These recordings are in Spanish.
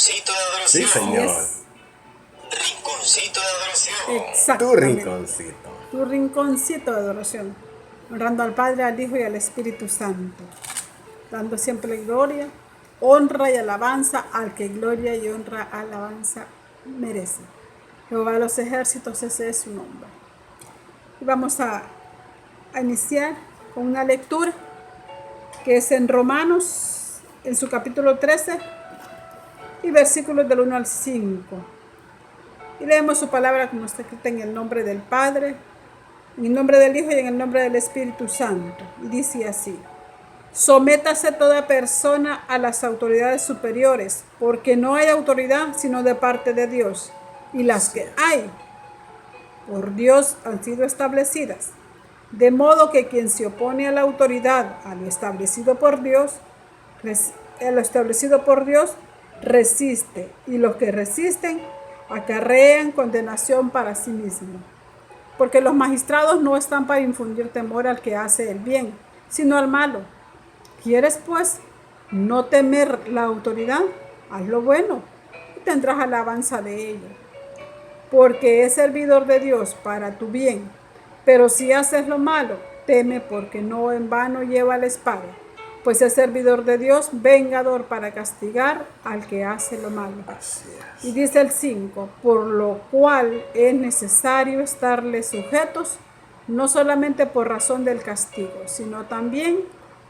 rinconcito de Sí, adoración. Señor. Rinconcito de adoración. Tu Exactamente. rinconcito. Tu rinconcito de adoración. Honrando al Padre, al Hijo y al Espíritu Santo. Dando siempre gloria, honra y alabanza al que gloria y honra, alabanza merece. Jehová de los ejércitos, ese es su nombre. Y vamos a iniciar con una lectura que es en Romanos, en su capítulo 13 y versículos del 1 al 5. Y leemos su palabra como está escrita en el nombre del Padre, en el nombre del Hijo y en el nombre del Espíritu Santo. Y dice así: sométase toda persona a las autoridades superiores, porque no hay autoridad sino de parte de Dios, y las que hay por Dios han sido establecidas. De modo que quien se opone a la autoridad, a lo establecido por Dios, resiste, y los que resisten acarrean condenación para sí mismos. Porque los magistrados no están para infundir temor al que hace el bien, sino al malo. ¿Quieres, pues, no temer la autoridad? Haz lo bueno y tendrás alabanza de ello, porque es servidor de Dios para tu bien. Pero si haces lo malo, teme, porque no en vano lleva la espada, pues es servidor de Dios, vengador para castigar al que hace lo malo. Así es. Y dice el 5, por lo cual es necesario estarles sujetos, no solamente por razón del castigo, sino también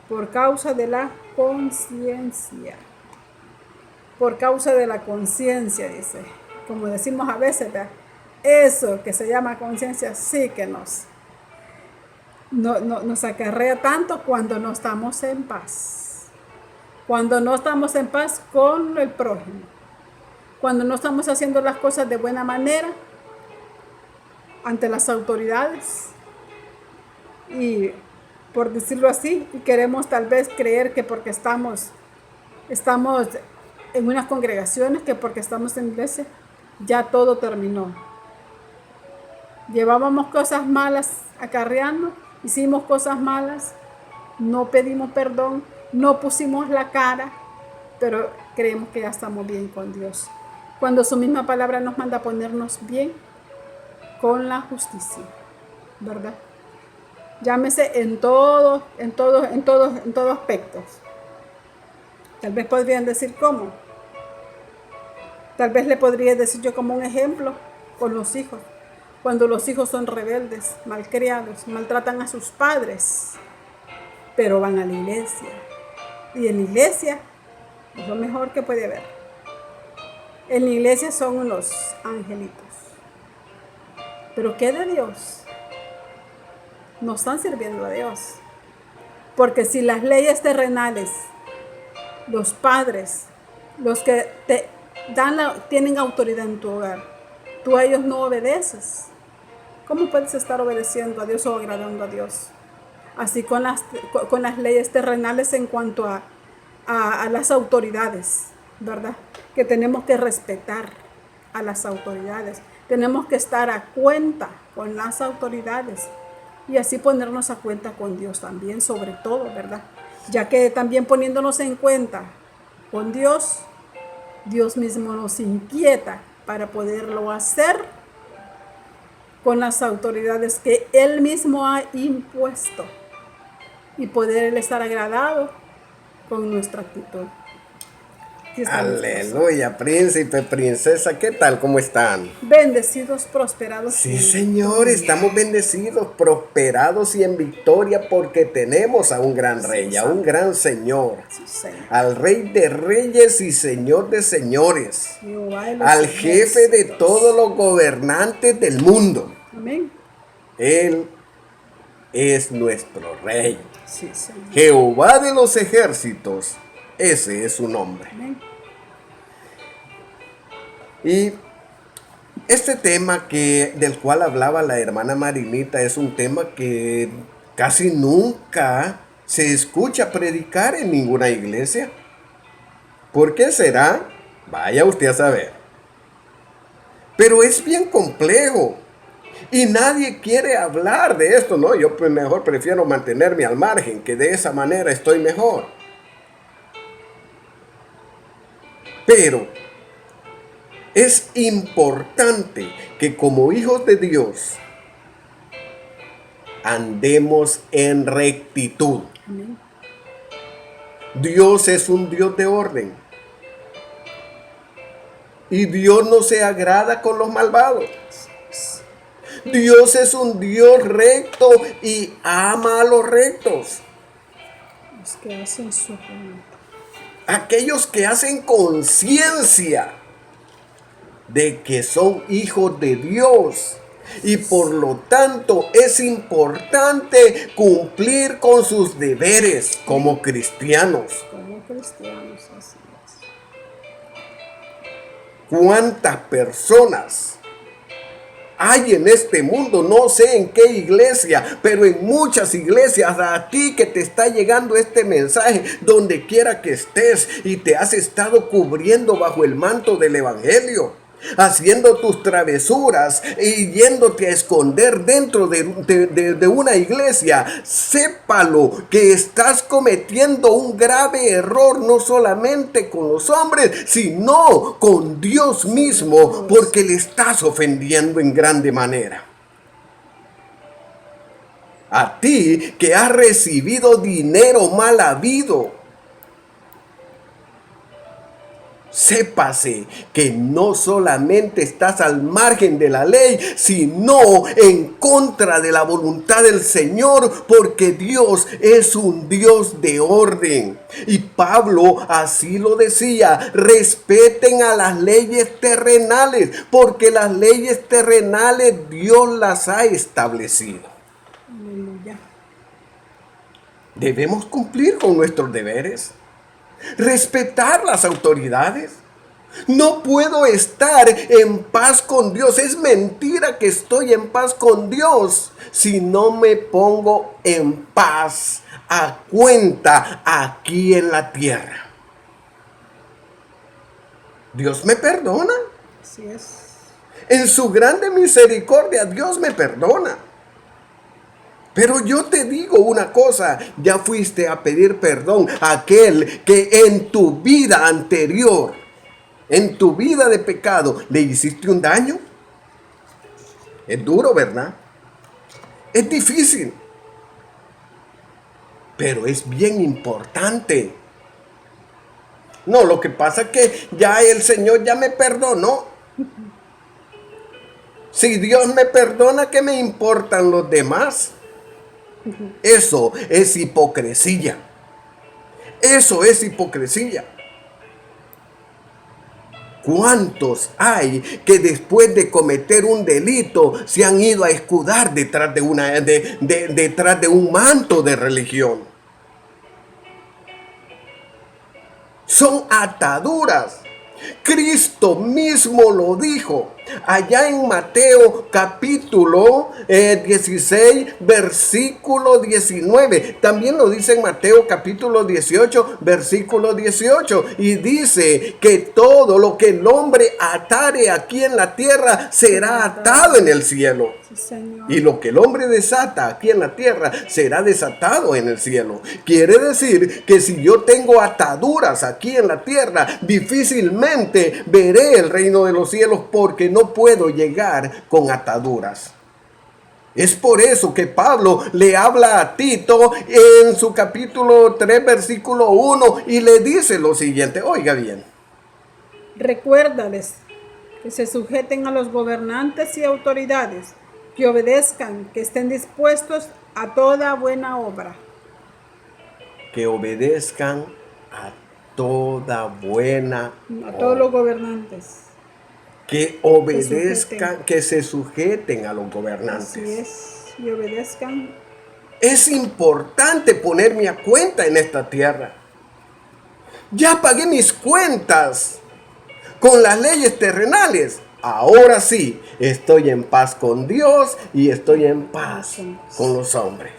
por causa de la conciencia. Por causa de la conciencia, dice. Como decimos a veces, ¿verdad? Eso que se llama conciencia sí que nos acarrea tanto cuando no estamos en paz. Cuando no estamos en paz con el prójimo. Cuando no estamos haciendo las cosas de buena manera ante las autoridades. Y por decirlo así, y queremos tal vez creer que porque estamos en unas congregaciones, que porque estamos en iglesia, ya todo terminó. Llevábamos cosas malas acarreando, hicimos cosas malas, no pedimos perdón, no pusimos la cara, pero creemos que ya estamos bien con Dios. Cuando su misma palabra nos manda a ponernos bien con la justicia, ¿verdad? Llámese en todo aspectos. Tal vez podrían decir cómo. Tal vez le podría decir yo como un ejemplo con los hijos. Cuando los hijos son rebeldes, malcriados, maltratan a sus padres, pero van a la iglesia. Y en la iglesia es lo mejor que puede haber. En la iglesia son unos angelitos. Pero ¿qué de Dios? No están sirviendo a Dios. Porque si las leyes terrenales, los padres, los que tienen autoridad en tu hogar, tú a ellos no obedeces, ¿cómo puedes estar obedeciendo a Dios o agradando a Dios? Así con las leyes terrenales en cuanto a las autoridades, ¿verdad? Que tenemos que respetar a las autoridades. Tenemos que estar a cuenta con las autoridades y así ponernos a cuenta con Dios también, sobre todo, ¿verdad? Ya que también poniéndonos en cuenta con Dios, Dios mismo nos inquieta para poderlo hacer con las autoridades que Él mismo ha impuesto y poder estar agradado con nuestra actitud. Aleluya, príncipe, princesa, ¿qué tal? ¿Cómo están? Bendecidos, prosperados. Sí, Señor, estamos bendecidos, prosperados y en victoria porque tenemos a un gran rey, a un gran Señor, Sí, Señor. al Rey de reyes y Señor de señores, Jehová de los al jefe de ejércitos. todos los gobernantes del mundo. Amén. Él es nuestro Rey. Sí, Señor. Jehová de los ejércitos, ese es su nombre. Amén. Y este tema del cual hablaba la hermana Marinita es un tema que casi nunca se escucha predicar en ninguna iglesia. ¿Por qué será? Vaya usted a saber. Pero es bien complejo y nadie quiere hablar de esto, ¿no? Yo mejor prefiero mantenerme al margen, que de esa manera estoy mejor. Pero Es importante que como hijos de Dios andemos en rectitud. Amén. Dios es un Dios de orden. Y Dios no se agrada con los malvados. Dios es un Dios recto y ama a los rectos. Los que hacen su voluntad. Aquellos que hacen conciencia de que son hijos de Dios. Y por lo tanto es importante cumplir con sus deberes como cristianos. Como cristianos, así es. ¿Cuántas personas hay en este mundo? No sé en qué iglesia, pero en muchas iglesias, a ti que te está llegando este mensaje, donde quiera que estés y te has estado cubriendo bajo el manto del evangelio, haciendo tus travesuras y yéndote a esconder dentro de una iglesia, sépalo que estás cometiendo un grave error, no solamente con los hombres, sino con Dios mismo, porque le estás ofendiendo en grande manera. A ti que has recibido dinero mal habido, sépase que no solamente estás al margen de la ley, sino en contra de la voluntad del Señor, porque Dios es un Dios de orden. Y Pablo así lo decía: respeten a las leyes terrenales, porque las leyes terrenales Dios las ha establecido. Aleluya. Debemos cumplir con nuestros deberes. Respetar las autoridades. No puedo estar en paz con Dios. Es mentira que estoy en paz con Dios si no me pongo en paz a cuenta aquí en la tierra. Dios me perdona. Así es. En su grande misericordia, Dios me perdona. Pero yo te digo una cosa: ya fuiste a pedir perdón a aquel que en tu vida anterior, en tu vida de pecado, le hiciste un daño. Es duro, ¿verdad? Es difícil. Pero es bien importante. No, lo que pasa es que ya el Señor ya me perdonó. Si Dios me perdona, ¿qué me importan los demás? Eso es hipocresía. Eso es hipocresía. ¿Cuántos hay que después de cometer un delito se han ido a escudar detrás detrás de un manto de religión? Son ataduras. Cristo mismo lo dijo allá en Mateo capítulo 16 versículo 19. También lo dice en Mateo capítulo 18 versículo 18. Y dice que todo lo que el hombre atare aquí en la tierra será atado en el cielo. Sí, Señor. Y lo que el hombre desata aquí en la tierra será desatado en el cielo. Quiere decir que si yo tengo ataduras aquí en la tierra, difícilmente veré el reino de los cielos, porque no puedo llegar con ataduras. Es por eso que Pablo le habla a Tito en su capítulo 3 versículo 1 y le dice lo siguiente. Oiga bien. Recuérdales que se sujeten a los gobernantes y autoridades, que obedezcan, que estén dispuestos a toda buena obra. Que obedezcan a toda buena A todos los gobernantes. Que obedezcan, que se sujeten a los gobernantes. Así es, y obedezcan. Es importante ponerme a cuenta en esta tierra. Ya pagué mis cuentas con las leyes terrenales. Ahora sí, estoy en paz con Dios y estoy en paz con los hombres.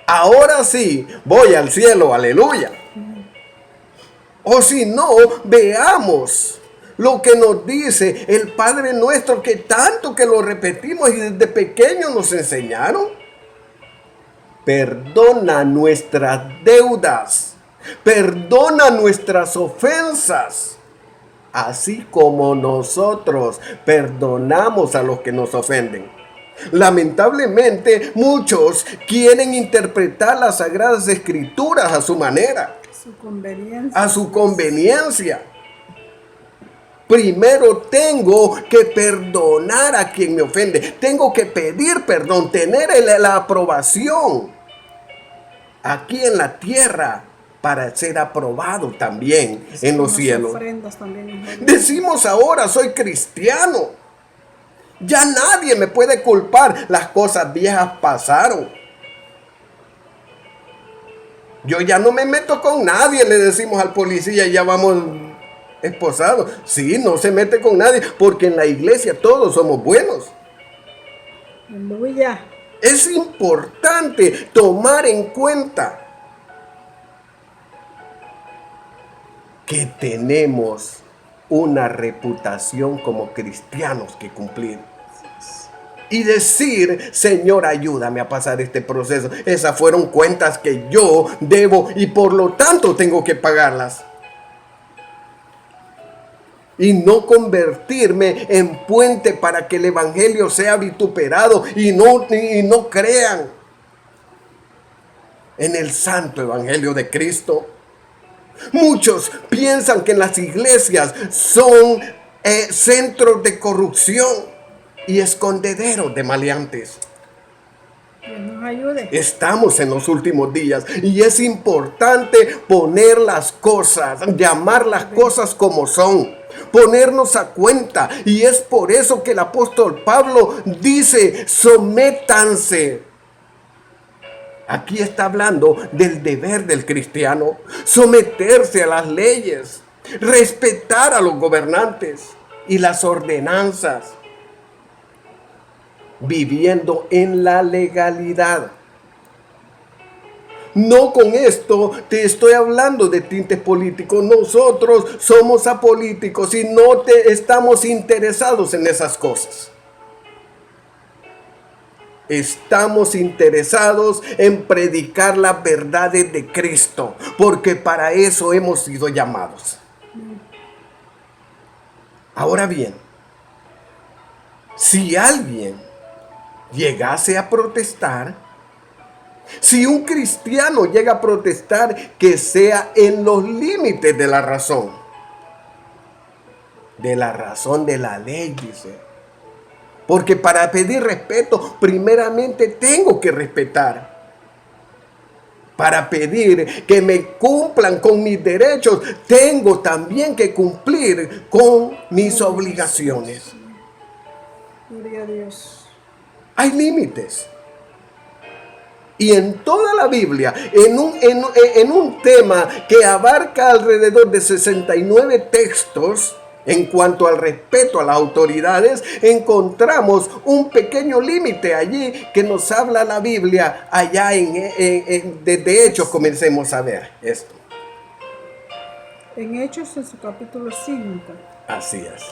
Ahora sí, voy al cielo, aleluya. O si no, veamos lo que nos dice el Padre Nuestro, que tanto que lo repetimos y desde pequeños nos enseñaron. Perdona nuestras deudas, perdona nuestras ofensas, así como nosotros perdonamos a los que nos ofenden. Lamentablemente, muchos quieren interpretar las Sagradas Escrituras a su manera, Su conveniencia. a su conveniencia. Primero tengo que perdonar a quien me ofende. Tengo que pedir perdón, tener la aprobación aquí en la tierra para ser aprobado también en los Las cielos. ofrendas también. Decimos ahora, soy cristiano. Ya nadie me puede culpar. Las cosas viejas pasaron. Yo ya no me meto con nadie, le decimos al policía, ya vamos esposados. Sí, no se mete con nadie, porque en la iglesia todos somos buenos. Aleluya. Es importante tomar en cuenta que tenemos una reputación como cristianos que cumplir. Y decir, Señor, ayúdame a pasar este proceso. Esas fueron cuentas que yo debo y por lo tanto tengo que pagarlas. Y no convertirme en puente para que el evangelio sea vituperado y no crean en el santo evangelio de Cristo. Muchos piensan que las iglesias son centros de corrupción y escondederos de maleantes. Dios nos ayude. Estamos en los últimos días y es importante poner las cosas, llamar las cosas como son, ponernos a cuenta. Y es por eso que el apóstol Pablo dice, sométanse. Aquí está hablando del deber del cristiano, someterse a las leyes, respetar a los gobernantes y las ordenanzas, viviendo en la legalidad. No con esto te estoy hablando de tintes políticos. Nosotros somos apolíticos y no estamos interesados en esas cosas. Estamos interesados en predicar las verdades de Cristo, porque para eso hemos sido llamados. Ahora bien, si alguien llegase a protestar, si un cristiano llega a protestar, que sea en los límites de la razón de la ley, dice. Porque para pedir respeto, primeramente tengo que respetar. Para pedir que me cumplan con mis derechos, tengo también que cumplir con mis obligaciones. Gloria a Dios. Hay límites. Y en toda la Biblia, en un tema que abarca alrededor de 69 textos, en cuanto al respeto a las autoridades, encontramos un pequeño límite allí que nos habla la Biblia allá desde Hechos. Comencemos a ver esto. En Hechos, en su capítulo 5. Así es.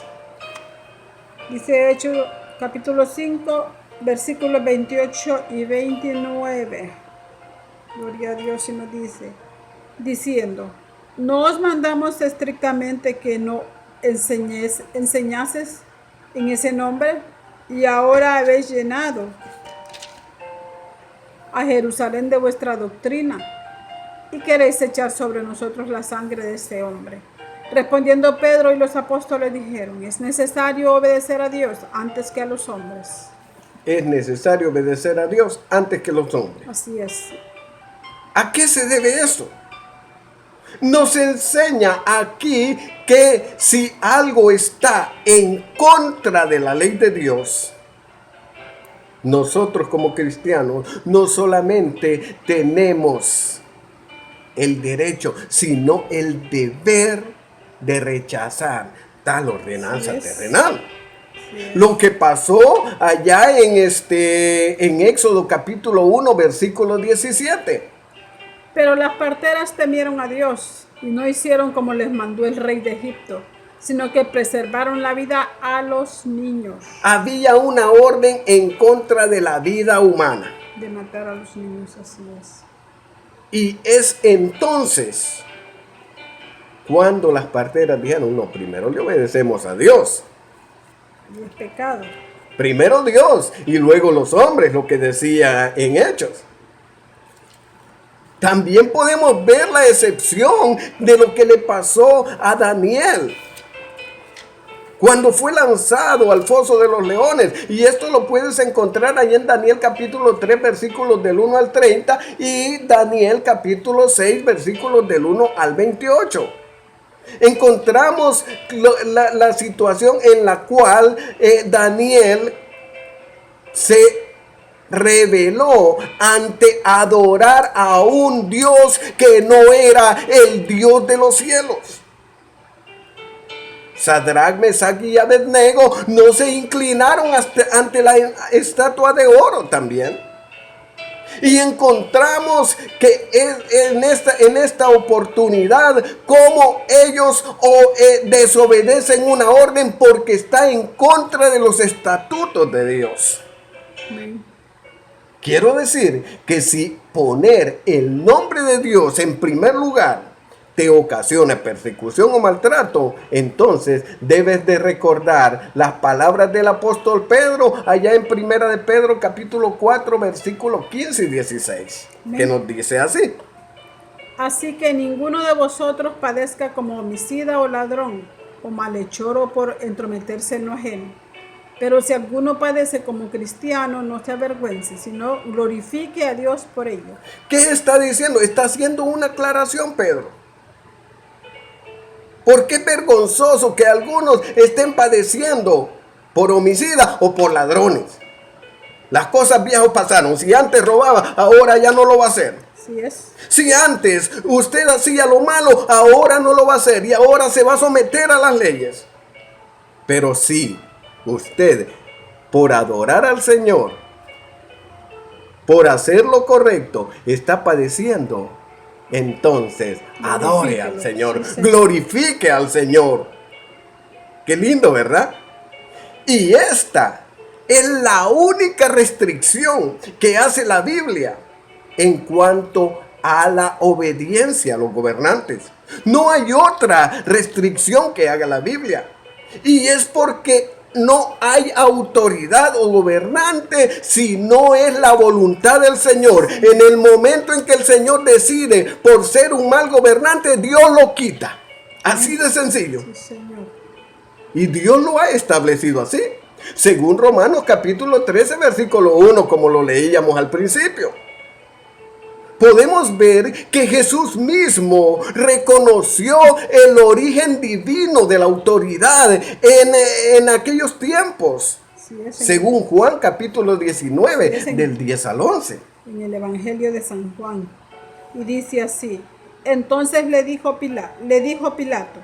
Dice Hechos, capítulo 5, versículos 28 y 29. Gloria a Dios, y nos dice, diciendo, no os mandamos estrictamente que no enseñases en ese nombre, y ahora habéis llenado a Jerusalén de vuestra doctrina, y queréis echar sobre nosotros la sangre de este hombre. Respondiendo Pedro y los apóstoles dijeron, es necesario obedecer a Dios antes que a los hombres. Es necesario obedecer a Dios antes que los hombres. Así es. ¿A qué se debe eso? Nos enseña aquí que si algo está en contra de la ley de Dios, nosotros como cristianos no solamente tenemos el derecho, sino el deber de rechazar tal ordenanza terrenal. Lo que pasó allá en Éxodo capítulo 1, versículo 17. Pero las parteras temieron a Dios y no hicieron como les mandó el rey de Egipto, sino que preservaron la vida a los niños. Había una orden en contra de la vida humana. De matar a los niños, así es. Y es entonces Cuando las parteras dijeron, no, primero le obedecemos a Dios. Y es pecado. Primero Dios y luego los hombres, lo que decía en Hechos. También podemos ver la excepción de lo que le pasó a Daniel cuando fue lanzado al foso de los leones. Y esto lo puedes encontrar ahí en Daniel capítulo 3, versículos del 1 al 30 y Daniel capítulo 6, versículos del 1 al 28. Encontramos la situación en la cual Daniel se rebeló ante adorar a un Dios que no era el Dios de los cielos. Sadrach, Mesach y Abednego no se inclinaron ante la estatua de oro también. Y encontramos que en esta oportunidad como ellos desobedecen una orden porque está en contra de los estatutos de Dios. Amén. Quiero decir que si poner el nombre de Dios en primer lugar te ocasiona persecución o maltrato, entonces debes de recordar las palabras del apóstol Pedro allá en Primera de Pedro capítulo 4 versículos 15 y 16, que nos dice así. Así que ninguno de vosotros padezca como homicida o ladrón, o malhechor o por entrometerse en lo ajeno. Pero si alguno padece como cristiano, no se avergüence, sino glorifique a Dios por ello. ¿Qué está diciendo? Está haciendo una aclaración, Pedro. Porque es vergonzoso que algunos estén padeciendo por homicida o por ladrones. Las cosas viejas pasaron. Si antes robaba, ahora ya no lo va a hacer. Así es. Si antes usted hacía lo malo, ahora no lo va a hacer y ahora se va a someter a las leyes. Pero si usted, por adorar al Señor, por hacer lo correcto, está padeciendo, entonces adore al Señor, sí, glorifique al Señor. Qué lindo, ¿verdad? Y esta es la única restricción que hace la Biblia en cuanto a la obediencia a los gobernantes. No hay otra restricción que haga la Biblia. Y es porque no hay autoridad o gobernante si no es la voluntad del Señor. En el momento en que el Señor decide por ser un mal gobernante, Dios lo quita. Así de sencillo. Sí, Señor. Y Dios lo ha establecido así. Según Romanos capítulo 13, versículo 1, como lo leíamos al principio. Podemos ver que Jesús mismo reconoció el origen divino de la autoridad en aquellos tiempos. Sí, es Según Juan capítulo 19, del 10 al 11. en el Evangelio de San Juan. Y dice así: entonces le dijo Pilato,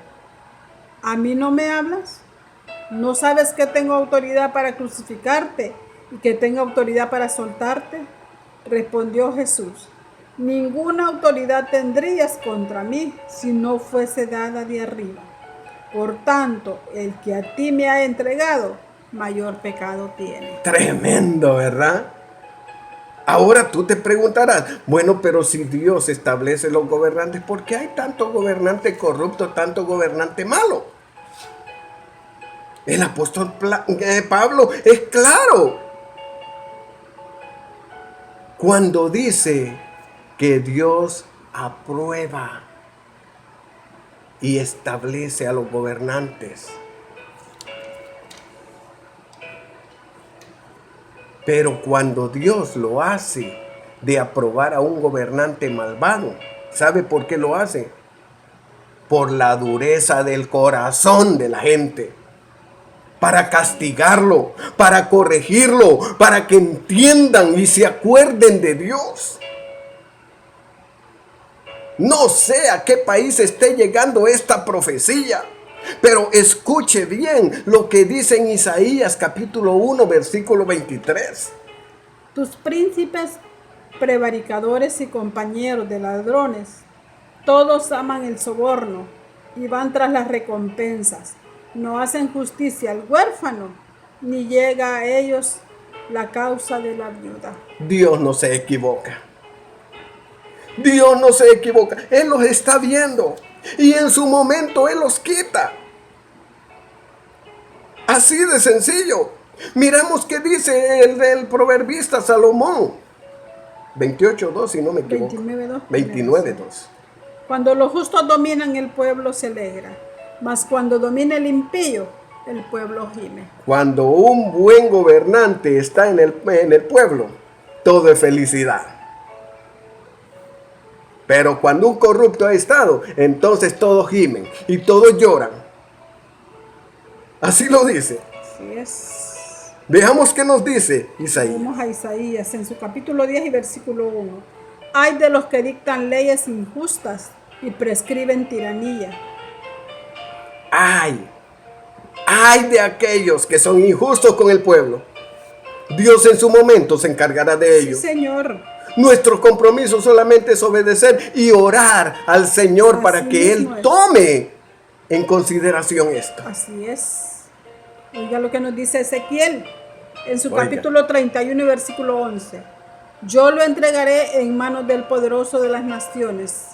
¿a mí no me hablas? ¿No sabes que tengo autoridad para crucificarte y que tengo autoridad para soltarte? Respondió Jesús: ninguna autoridad tendrías contra mí si no fuese dada de arriba. Por tanto, el que a ti me ha entregado, mayor pecado tiene. Tremendo, ¿verdad? Ahora tú te preguntarás, bueno, pero si Dios establece los gobernantes, ¿por qué hay tanto gobernante corrupto, tanto gobernante malo? El apóstol Pablo es claro cuando dice que Dios aprueba y establece a los gobernantes. Pero cuando Dios lo hace de aprobar a un gobernante malvado, ¿sabe por qué lo hace? Por la dureza del corazón de la gente. Para castigarlo, para corregirlo, para que entiendan y se acuerden de Dios. No sé a qué país esté llegando esta profecía, pero escuche bien lo que dice en Isaías capítulo 1, versículo 23. Tus príncipes prevaricadores y compañeros de ladrones, todos aman el soborno y van tras las recompensas. No hacen justicia al huérfano, ni llega a ellos la causa de la viuda. Dios no se equivoca. Dios no se equivoca. Él los está viendo. Y en su momento Él los quita. Así de sencillo. Miramos qué dice el proverbista Salomón. 28:2, si no me equivoco. 29:2. 29:2. Cuando los justos dominan, el pueblo se alegra. Mas cuando domina el impío, el pueblo gime. Cuando un buen gobernante está en el pueblo, todo es felicidad. Pero cuando un corrupto ha estado, entonces todos gimen y todos lloran. Así lo dice. Así es. Veamos qué nos dice Isaías. Vamos a Isaías en su capítulo 10 y versículo 1. Hay de los que dictan leyes injustas y prescriben tiranía. Ay de aquellos que son injustos con el pueblo. Dios en su momento se encargará de ellos. Sí, Señor. Nuestro compromiso solamente es obedecer y orar al Señor para Así que Él mismo es. tome en consideración esto. Así es. Oiga lo que nos dice Ezequiel en su Oiga. capítulo 31 y versículo 11. Yo lo entregaré en manos del poderoso de las naciones,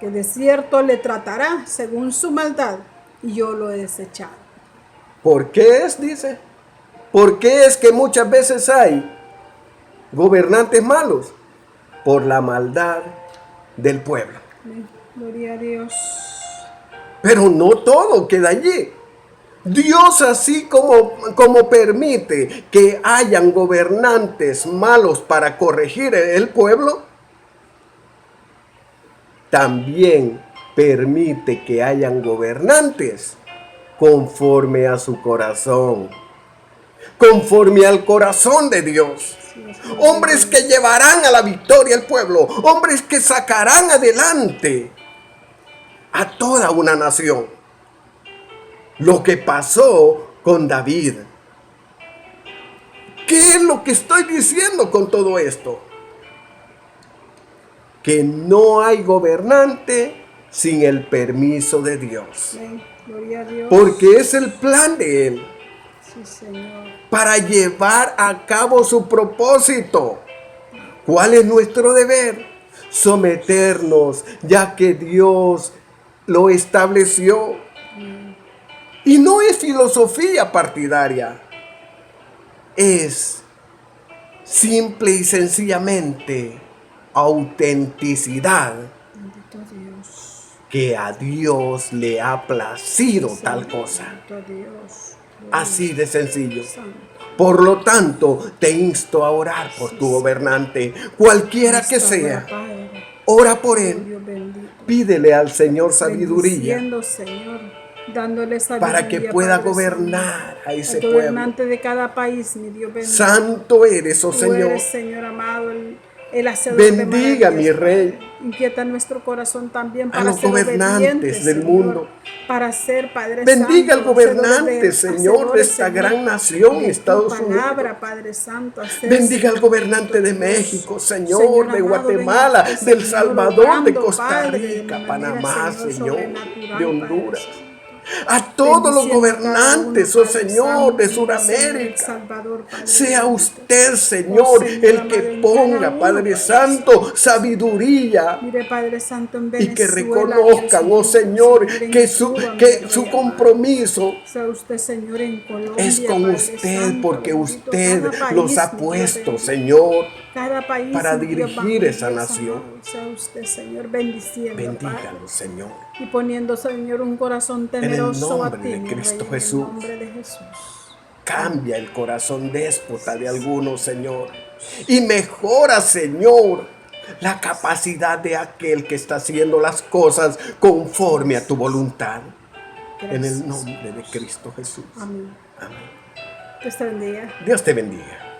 que de cierto le tratará según su maldad, y yo lo he desechado. ¿Por qué es? Dice. ¿Por qué es que muchas veces hay gobernantes malos? Por la maldad del pueblo. Amén. Gloria a Dios. Pero no todo queda allí. Dios, así como permite que hayan gobernantes malos para corregir el pueblo, también permite que hayan gobernantes conforme a su corazón, conforme al corazón de Dios. Hombres que llevarán a la victoria al pueblo, hombres que sacarán adelante a toda una nación. Lo que pasó con David. ¿Qué es lo que estoy diciendo con todo esto? Que no hay gobernante sin el permiso de Dios. Amén. Gloria a Dios. Porque es el plan de Él Sí, Señor. para llevar a cabo su propósito. ¿Cuál es nuestro deber? Someternos, ya que Dios lo estableció. Y no es filosofía partidaria, es simple y sencillamente autenticidad, Bendito Dios. que a Dios le ha placido tal cosa. Bendito Dios. Así de sencillo. Santo. Por lo tanto, te insto a orar por tu gobernante, cualquiera que Cristo, sea. Padre. Ora por él. Dios bendito. Pídele al Señor sabiduría Bendiciendo, Señor, dándole sabiduría para que pueda Padre gobernar a ese Santo, al pueblo. gobernante de cada país, mi Dios bendito. Santo eres, oh Tú Señor. eres, Señor amado, el hacedor Bendiga, de mi maravillas, Rey, Padre. Inquieta nuestro corazón también a para los ser gobernantes obedientes, del Señor, mundo. para ser, Padre Bendiga al Santo, gobernante, Señor, de esta Señor, gran nación, de tu Estados palabra, Unidos. Padre Santo, hacer, Bendiga al Señor, gobernante de Dios. México, Señor, de amado, Guatemala, bendice, del Señor, Salvador, de obrando, Costa Padre, de Rica, manera, Panamá, Señor, sobrenatural, de Honduras. Padre Santo. A todos los Bendiciendo gobernantes, cada oh uno, Padre Señor, Santo, de Señor, El Sudamérica. Salvador, Padre Sea bendito. usted, Oh, Señor, Señor el amado, que en cada ponga, uno, Padre Padre Santo, sabiduría. Mire, Padre Santo, en Y Venezuela, que reconozcan, oh Señor, en que su Cuba, mi su Rey compromiso amado. Sea usted, Señor, en Colombia, es con Padre usted, Santo, porque bendito. usted Cada país, los ha mi Dios puesto, bendito. Señor, Cada país, para mi Dios, dirigir bajo esa Dios nación. amado. Sea usted, Señor, bendiciendo, Padre. Bendígalo, Señor. Y poniendo, Señor, un corazón el temeroso a nombre ti, de mi Cristo Rey, Jesús. en el nombre de Jesús. Cambia el corazón déspota de algunos, Señor. Y mejora, Señor, la capacidad de aquel que está haciendo las cosas conforme a tu voluntad. En el Gracias. nombre de Cristo Jesús. Amén. Amén. Dios te bendiga. Dios te bendiga.